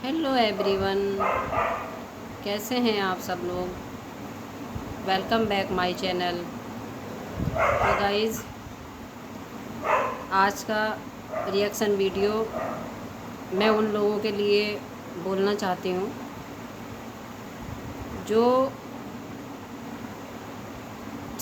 Hello everyone, कैसे हैं आप सब लोग। Welcome back my channel. तो गाइज़, आज का रिएक्शन वीडियो मैं उन लोगों के लिए बोलना चाहती हूँ जो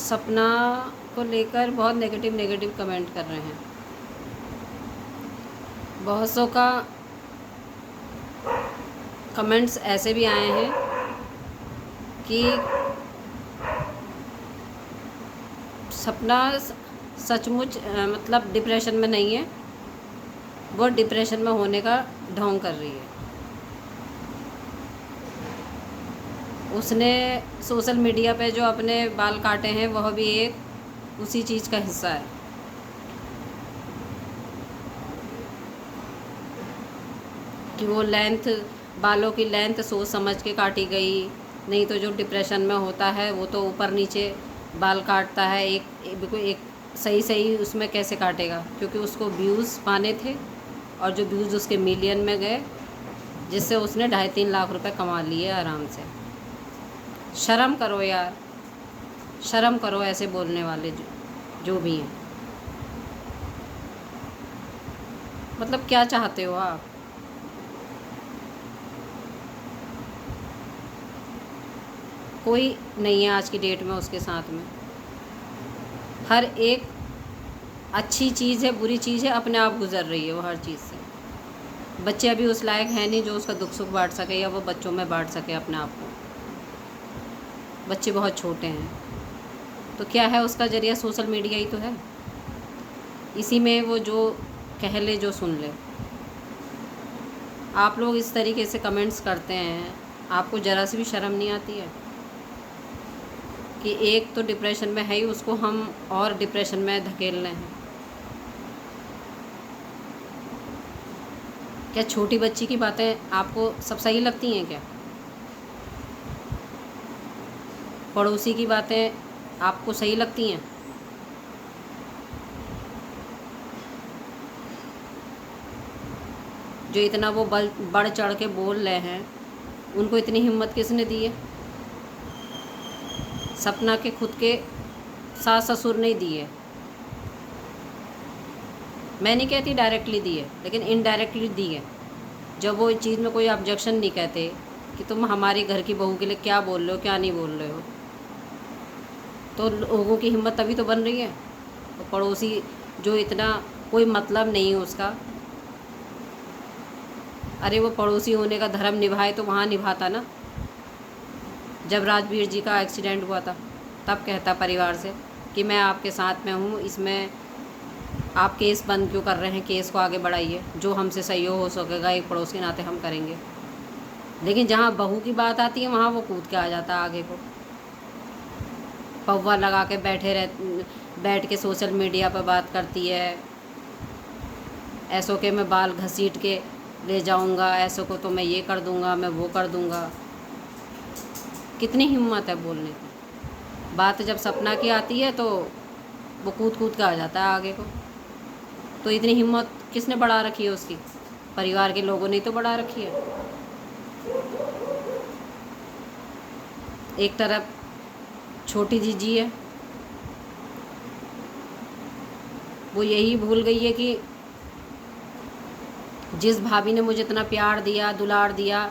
सपना को लेकर बहुत नेगेटिव कमेंट कर रहे हैं। बहुत सौ का कमेंट्स ऐसे भी आए हैं कि सपना सचमुच मतलब डिप्रेशन में नहीं है, वो डिप्रेशन में होने का ढोंग कर रही है। उसने सोशल मीडिया पे जो अपने बाल काटे हैं वह भी एक उसी चीज़ का हिस्सा है। कि वो बालों की लेंथ सोच समझ के काटी गई, नहीं तो जो डिप्रेशन में होता है वो तो ऊपर नीचे बाल काटता है। बिल्कुल एक सही उसमें कैसे काटेगा, क्योंकि उसको व्यूज़ पाने थे और जो व्यूज़ उसके मिलियन में गए, जिससे उसने 2.5-3 लाख रुपए कमा लिए आराम से। शर्म करो यार, शर्म करो ऐसे बोलने वाले जो भी हैं। मतलब क्या चाहते हो आप। कोई नहीं है आज की डेट में उसके साथ में। हर एक अच्छी चीज़ है, बुरी चीज़ है, अपने आप गुजर रही है वो हर चीज़ से। बच्चे अभी उस लायक हैं नहीं जो उसका दुख सुख बांट सके या वो बच्चों में बांट सके अपने आप को। बच्चे बहुत छोटे हैं, तो क्या है उसका ज़रिया सोशल मीडिया ही तो है। इसी में वो जो कह ले जो सुन ले। आप लोग इस तरीके से कमेंट्स करते हैं, आपको ज़रा सी भी शर्म नहीं आती है कि एक तो डिप्रेशन में है ही, उसको हम और डिप्रेशन में धकेल रहे हैं। क्या छोटी बच्ची की बातें आपको सब सही लगती हैं क्या। पड़ोसी की बातें आपको सही लगती हैं। जो इतना वो बढ़ चढ़ के बोल रहे हैं, उनको इतनी हिम्मत किसने दी है। सपना के खुद के सास ससुर नहीं दी है। मैं नहीं कहती डायरेक्टली दी है, लेकिन इनडायरेक्टली दी है। जब वो इस चीज़ में कोई ऑब्जेक्शन नहीं कहते कि तुम हमारे घर की बहू के लिए क्या बोल रहे हो, क्या नहीं बोल रहे हो, तो लोगों की हिम्मत तभी तो बन रही है। तो पड़ोसी जो इतना कोई मतलब नहीं है उसका, अरे वो पड़ोसी होने का धर्म निभाए तो वहाँ निभाता ना। जब राजवीर जी का एक्सीडेंट हुआ था, तब कहता परिवार से कि मैं आपके साथ में हूँ, इसमें आप केस बंद क्यों कर रहे हैं, केस को आगे बढ़ाइए, जो हमसे सही हो सकेगा एक पड़ोस के नाते हम करेंगे। लेकिन जहाँ बहू की बात आती है वहाँ वो कूद के आ जाता है आगे को। पौवा लगा के बैठ के सोशल मीडिया पर बात करती है, ऐसो के मैं बाल घसीट के ले जाऊंगा, ऐसो को तो मैं ये कर दूंगा, मैं वो कर दूंगा। कितनी हिम्मत है बोलने की। बात जब सपना की आती है तो वो कूद के आ जाता है आगे को। तो इतनी हिम्मत किसने बढ़ा रखी है उसकी। परिवार के लोगों ने तो बढ़ा रखी है। एक तरफ छोटी जीजी है, वो यही भूल गई है कि जिस भाभी ने मुझे इतना प्यार दिया, दुलार दिया,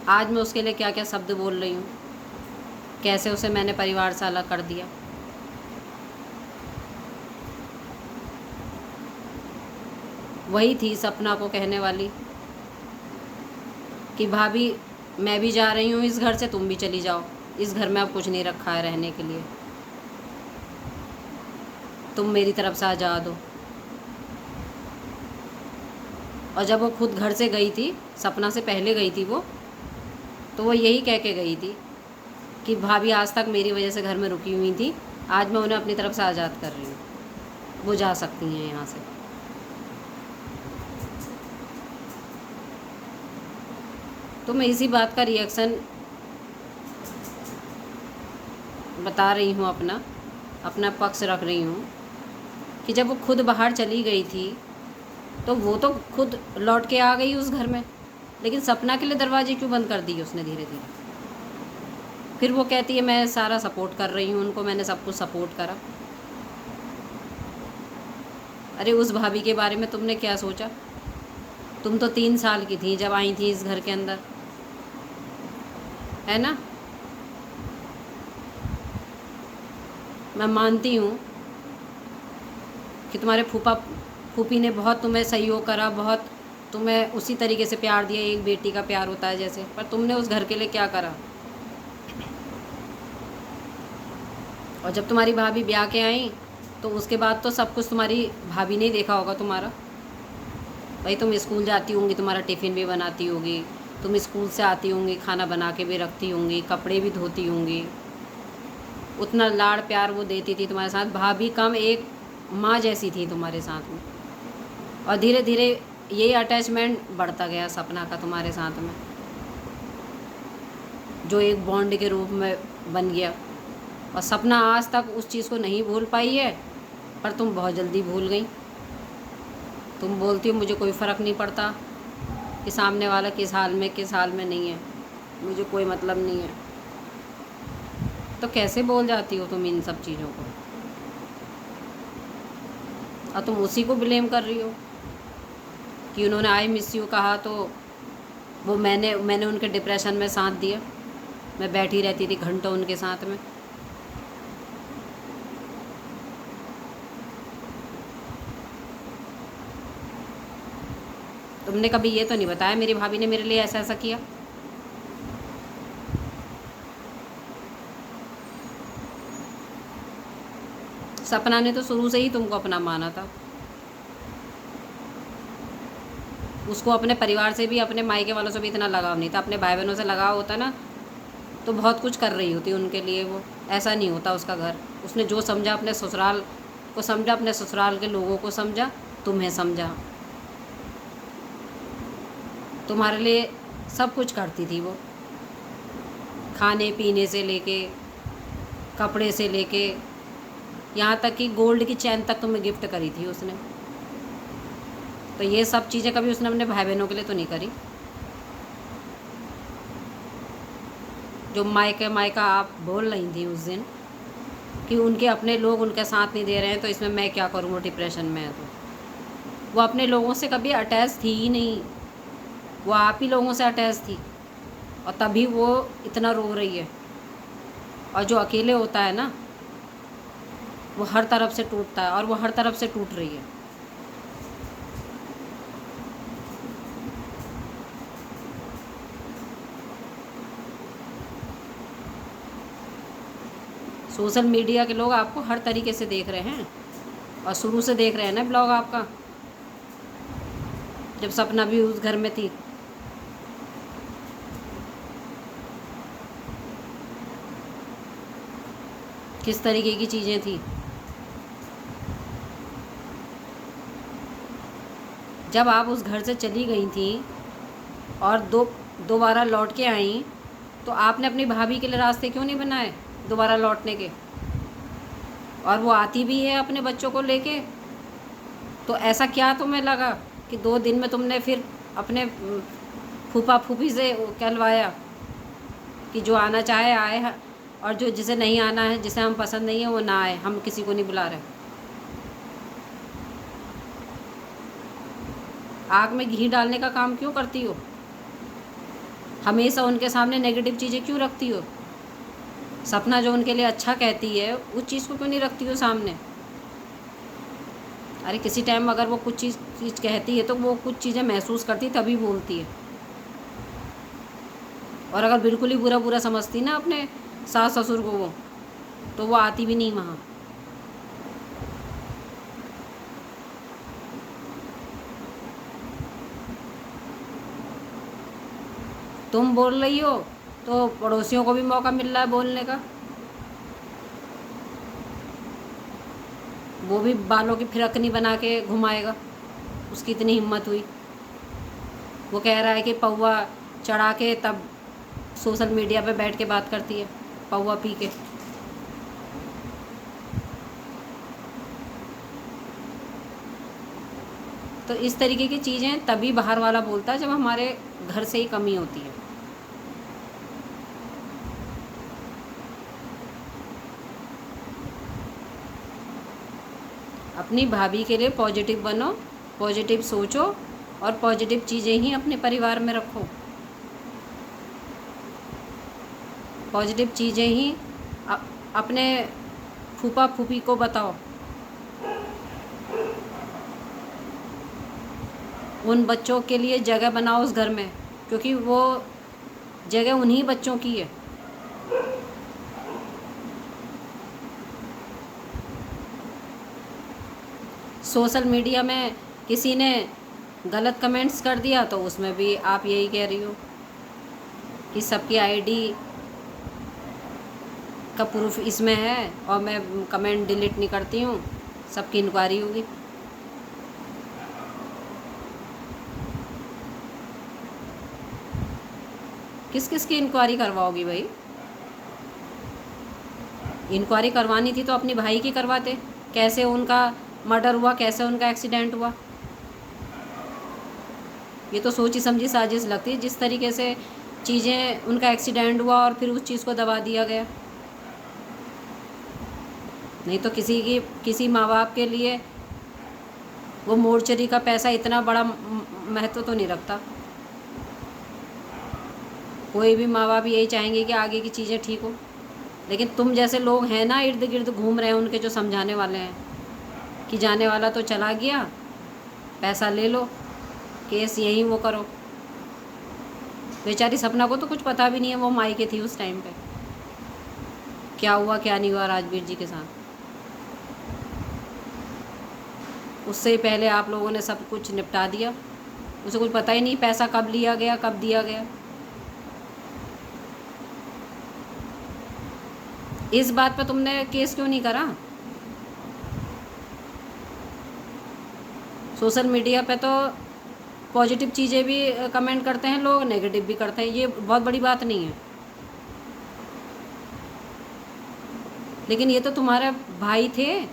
आज मैं उसके लिए क्या क्या शब्द बोल रही हूँ, कैसे उसे मैंने परिवार से अलग कर दिया। वही थी सपना को कहने वाली कि भाभी मैं भी जा रही हूँ इस घर से, तुम भी चली जाओ, इस घर में अब कुछ नहीं रखा है रहने के लिए, तुम मेरी तरफ से आजा दो। और जब वो खुद घर से गई थी, सपना से पहले गई थी वो, तो वो यही कह के गई थी कि भाभी आज तक मेरी वजह से घर में रुकी हुई थी, आज मैं उन्हें अपनी तरफ से आज़ाद कर रही हूँ, वो जा सकती हैं यहाँ से। तो मैं इसी बात का रिएक्शन बता रही हूँ, अपना पक्ष रख रही हूँ कि जब वो खुद बाहर चली गई थी तो वो तो खुद लौट के आ गई उस घर में, लेकिन सपना के लिए दरवाजे क्यों बंद कर दिए उसने धीरे धीरे? फिर वो कहती है मैं सारा सपोर्ट कर रही हूँ उनको, मैंने सब कुछ सपोर्ट करा। अरे उस भाभी के बारे में तुमने क्या सोचा? तुम तो 3 साल की थी जब आई थी इस घर के अंदर, है ना? मैं मानती हूँ कि तुम्हारे फूफी ने बहुत तुम्हें सहयोग करा, बहुत तुम्हें उसी तरीके से प्यार दिया, एक बेटी का प्यार होता है जैसे, पर तुमने उस घर के लिए क्या करा? और जब तुम्हारी भाभी ब्याह के आई तो उसके बाद तो सब कुछ तुम्हारी भाभी ने ही देखा होगा तुम्हारा। भाई तुम स्कूल जाती होंगी, तुम्हारा टिफ़िन भी बनाती होगी, तुम स्कूल से आती होंगी खाना बना के भी रखती होंगी, कपड़े भी धोती होंगी, उतना लाड़ प्यार वो देती थी तुम्हारे साथ। भाभी कम एक माँ जैसी थी तुम्हारे साथ में। और धीरे धीरे यही अटैचमेंट बढ़ता गया सपना का तुम्हारे साथ में, जो एक बॉन्ड के रूप में बन गया। और सपना आज तक उस चीज़ को नहीं भूल पाई है, पर तुम बहुत जल्दी भूल गई। तुम बोलती हो मुझे कोई फ़र्क नहीं पड़ता कि सामने वाला किस हाल में नहीं है, मुझे कोई मतलब नहीं है। तो कैसे बोल जाती हो तुम इन सब चीज़ों को? और तुम उसी को ब्लेम कर रही हो कि उन्होंने आई मिस यू कहा तो वो मैंने उनके डिप्रेशन में साथ दिया। मैं बैठी रहती थी घंटों उनके साथ में। तुमने कभी ये तो नहीं बताया मेरी भाभी ने मेरे लिए ऐसा ऐसा किया? सपना ने तो शुरू से ही तुमको अपना माना था। उसको अपने परिवार से भी, अपने मायके वालों से भी इतना लगाव नहीं था। अपने भाई बहनों से लगाव होता ना तो बहुत कुछ कर रही होती उनके लिए। वो ऐसा नहीं होता उसका घर। उसने जो समझा अपने ससुराल को समझा, अपने ससुराल के लोगों को समझा, तुम्हें समझा। तुम्हारे लिए सब कुछ करती थी वो, खाने पीने से लेके, कपड़े से लेके, यहाँ तक कि गोल्ड की चैन तक तुम्हें गिफ्ट करी थी उसने। तो ये सब चीज़ें कभी उसने अपने भाई बहनों के लिए तो नहीं करी। जो मायका आप बोल रही थी उस दिन कि उनके अपने लोग उनके साथ नहीं दे रहे हैं तो इसमें मैं क्या करूँ, वो डिप्रेशन में है। तो वो अपने लोगों से कभी अटैच थी ही नहीं, वो आप ही लोगों से अटैच थी, और तभी वो इतना रो रही है। और जो अकेले होता है ना वो हर तरफ से टूटता है, और वो हर तरफ से टूट रही है। सोशल मीडिया के लोग आपको हर तरीके से देख रहे हैं, और शुरू से देख रहे हैं ना ब्लॉग आपका, जब सपना भी उस घर में थी। किस तरीके की चीज़ें थी। जब आप उस घर से चली गई थी और दोबारा लौट के आई, तो आपने अपनी भाभी के लिए रास्ते क्यों नहीं बनाए दोबारा लौटने के? और वो आती भी है अपने बच्चों को लेके, तो ऐसा क्या तुम्हें लगा कि 2 दिन में तुमने फिर अपने फूफा फूफी से कहलवाया कि जो आना चाहे आए, और जो जिसे नहीं आना है, जिसे हम पसंद नहीं है वो ना आए, हम किसी को नहीं बुला रहे। आग में घी डालने का काम क्यों करती हो? हमेशा उनके सामने नेगेटिव चीज़ें क्यों रखती हो? सपना जो उनके लिए अच्छा कहती है उस चीज़ को क्यों नहीं रखती हो सामने? अरे किसी टाइम अगर वो कुछ चीज़ कहती है तो वो कुछ चीज़ें महसूस करती तभी बोलती है। और अगर बिल्कुल ही बुरा बुरा समझती ना अपने सास ससुर को वो, तो वो आती भी नहीं वहाँ। तुम बोल रही हो तो पड़ोसियों को भी मौका मिल रहा है बोलने का। वो भी बालों की फिरकनी बना के घुमाएगा, उसकी इतनी हिम्मत हुई। वो कह रहा है कि पौवा चढ़ा के तब सोशल मीडिया पे बैठ के बात करती है, पौवा पी के। तो इस तरीके की चीज़ें तभी बाहर वाला बोलता है जब हमारे घर से ही कमी होती है। अपनी भाभी के लिए पॉजिटिव बनो, पॉजिटिव सोचो और पॉजिटिव चीज़ें ही अपने परिवार में रखो। पॉजिटिव चीज़ें ही अपने फूफा फूफी को बताओ। उन बच्चों के लिए जगह बनाओ उस घर में, क्योंकि वो जगह उन्हीं बच्चों की है। सोशल मीडिया में किसी ने गलत कमेंट्स कर दिया तो उसमें भी आप यही कह रही हो कि सबकी आईडी का प्रूफ इसमें है और मैं कमेंट डिलीट नहीं करती हूँ, सबकी इंक्वायरी होगी। किस किस की इंक्वायरी करवाओगी भाई? इंक्वायरी करवानी थी तो अपनी भाई की करवाते। कैसे उनका मर्डर हुआ, कैसे उनका एक्सीडेंट हुआ, ये तो सोची समझी साजिश लगती है। जिस तरीके से चीज़ें, उनका एक्सीडेंट हुआ और फिर उस चीज़ को दबा दिया गया। नहीं तो किसी माँ बाप के लिए वो मोर्चरी का पैसा इतना बड़ा महत्व तो नहीं रखता। कोई भी माँ बाप यही चाहेंगे कि आगे की चीज़ें ठीक हो, लेकिन तुम जैसे लोग हैं ना इर्द गिर्द घूम रहे हैं उनके, जो समझाने वाले हैं कि जाने वाला तो चला गया, पैसा ले लो, केस यहीं वो करो। बेचारी सपना को तो कुछ पता भी नहीं है, वो मायके थी उस टाइम पे, क्या हुआ क्या नहीं हुआ राजवीर जी के साथ। उससे पहले आप लोगों ने सब कुछ निपटा दिया, उसे कुछ पता ही नहीं पैसा कब लिया गया, कब दिया गया। इस बात पे तुमने केस क्यों नहीं करा? सोशल मीडिया पे तो पॉजिटिव चीज़ें भी कमेंट करते हैं लोग, नेगेटिव भी करते हैं, ये बहुत बड़ी बात नहीं है। लेकिन ये तो तुम्हारे भाई थे,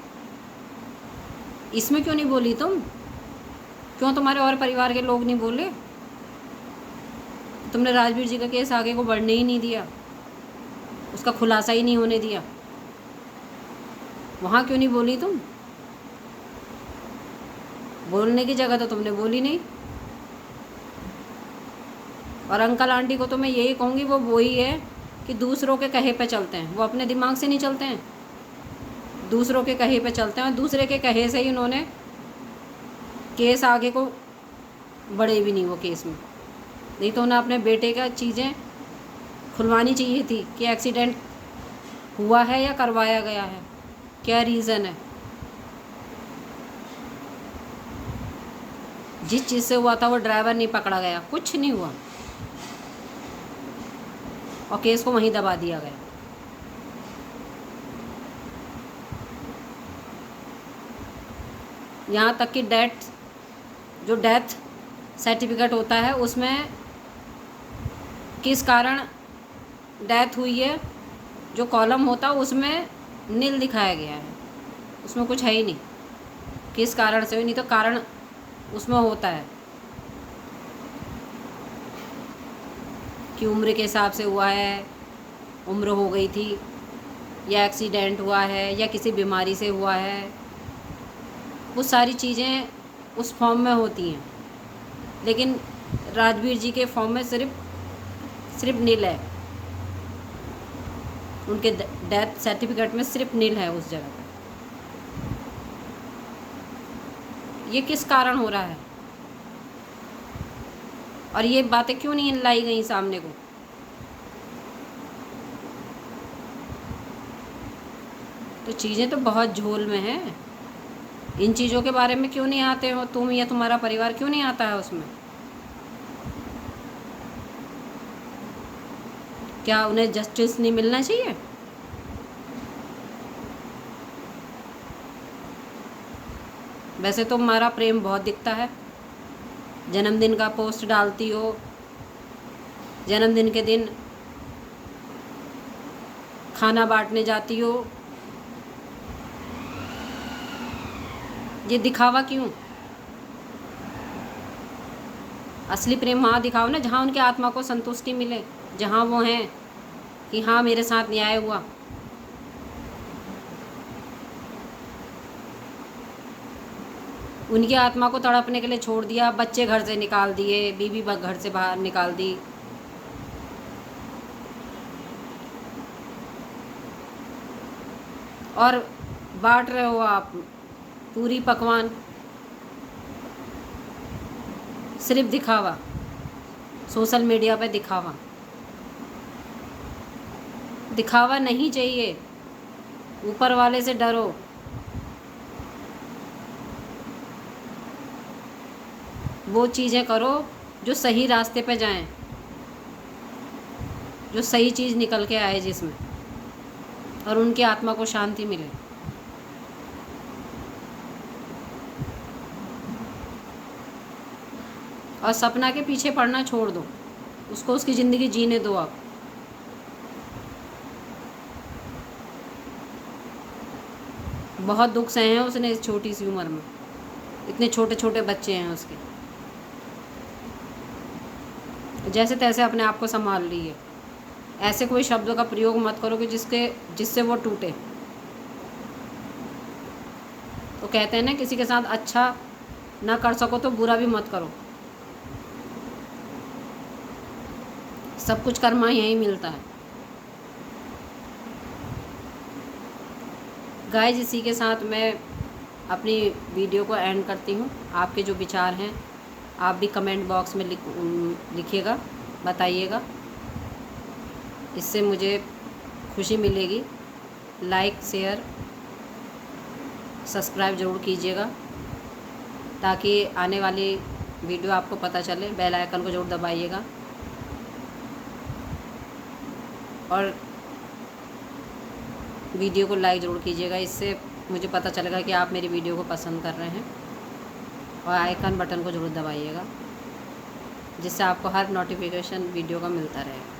इसमें क्यों नहीं बोली तुम? क्यों तुम्हारे और परिवार के लोग नहीं बोले? तुमने राजवीर जी का केस आगे को बढ़ने ही नहीं दिया, उसका खुलासा ही नहीं होने दिया। वहाँ क्यों नहीं बोली तुम? बोलने की जगह तो तुमने बोली नहीं। और अंकल आंटी को तो मैं यही कहूँगी, वो वही है कि दूसरों के कहे पे चलते हैं, वो अपने दिमाग से नहीं चलते हैं, दूसरों के कहे पे चलते हैं। और दूसरे के कहे से ही उन्होंने केस आगे को बढ़े भी नहीं वो केस में। नहीं तो उन्हें अपने बेटे का चीज़ें खुलवानी चाहिए थी कि एक्सीडेंट हुआ है या करवाया गया है, क्या रीज़न है। जिस चीज़ से हुआ था वो ड्राइवर नहीं पकड़ा गया, कुछ नहीं हुआ और केस को वहीं दबा दिया गया। यहाँ तक कि जो डेथ सर्टिफिकेट होता है उसमें किस कारण डेथ हुई है, जो कॉलम होता है उसमें नील दिखाया गया है, उसमें कुछ है ही नहीं किस कारण से हुई। नहीं तो कारण उसमें होता है कि उम्र के हिसाब से हुआ है, उम्र हो गई थी, या एक्सीडेंट हुआ है, या किसी बीमारी से हुआ है। वो सारी चीज़ें उस फॉर्म में होती हैं, लेकिन राजवीर जी के फॉर्म में सिर्फ नील है, उनके डेथ सर्टिफिकेट में सिर्फ नील है उस जगह पर। ये किस कारण हो रहा है और ये बातें क्यों नहीं लाई गई सामने को? तो चीज़ें तो बहुत झोल में हैं। इन चीज़ों के बारे में क्यों नहीं आते हो तुम या तुम्हारा परिवार, क्यों नहीं आता है उसमें? क्या उन्हें जस्टिस नहीं मिलना चाहिए? वैसे तो हमारा प्रेम बहुत दिखता है, जन्मदिन का पोस्ट डालती हो, जन्मदिन के दिन खाना बांटने जाती हो, ये दिखावा क्यों? असली प्रेम वहाँ दिखाओ ना जहाँ उनकी आत्मा को संतुष्टि मिले, जहाँ वो हैं कि हाँ मेरे साथ न्याय हुआ। उनकी आत्मा को तड़पने के लिए छोड़ दिया, बच्चे घर से निकाल दिए, बीवी घर से बाहर निकाल दी। और बांट रहे हो आप पूरी पकवान, सिर्फ दिखावा, सोशल मीडिया पे दिखावा। दिखावा नहीं चाहिए, ऊपर वाले से डरो। वो चीज़ें करो जो सही रास्ते पे जाएं, जो सही चीज़ निकल के आए जिसमें, और उनकी आत्मा को शांति मिले। और सपना के पीछे पड़ना छोड़ दो, उसको उसकी ज़िंदगी जीने दो आप। बहुत दुख सहे हैं उसने इस छोटी सी उम्र में, इतने छोटे छोटे बच्चे हैं उसके। जैसे तैसे अपने आप को संभाल रही है। ऐसे कोई शब्दों का प्रयोग मत करो कि जिससे वो टूटे। तो कहते हैं ना, किसी के साथ अच्छा ना कर सको तो बुरा भी मत करो। सब कुछ कर्मा यहीं मिलता है। गाइस, इसी के साथ मैं अपनी वीडियो को एंड करती हूँ। आपके जो विचार हैं आप भी कमेंट बॉक्स में लिखिएगा, बताइएगा। इससे मुझे खुशी मिलेगी। लाइक, शेयर, सब्सक्राइब ज़रूर कीजिएगा ताकि आने वाली वीडियो आपको पता चले। बेल आइकन को ज़रूर दबाइएगा और वीडियो को लाइक ज़रूर कीजिएगा। इससे मुझे पता चलेगा कि आप मेरी वीडियो को पसंद कर रहे हैं। और आइकन बटन को ज़रूर दबाइएगा जिससे आपको हर नोटिफिकेशन वीडियो का मिलता रहेगा।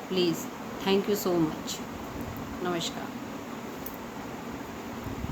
Please, thank you so much. नमस्कार।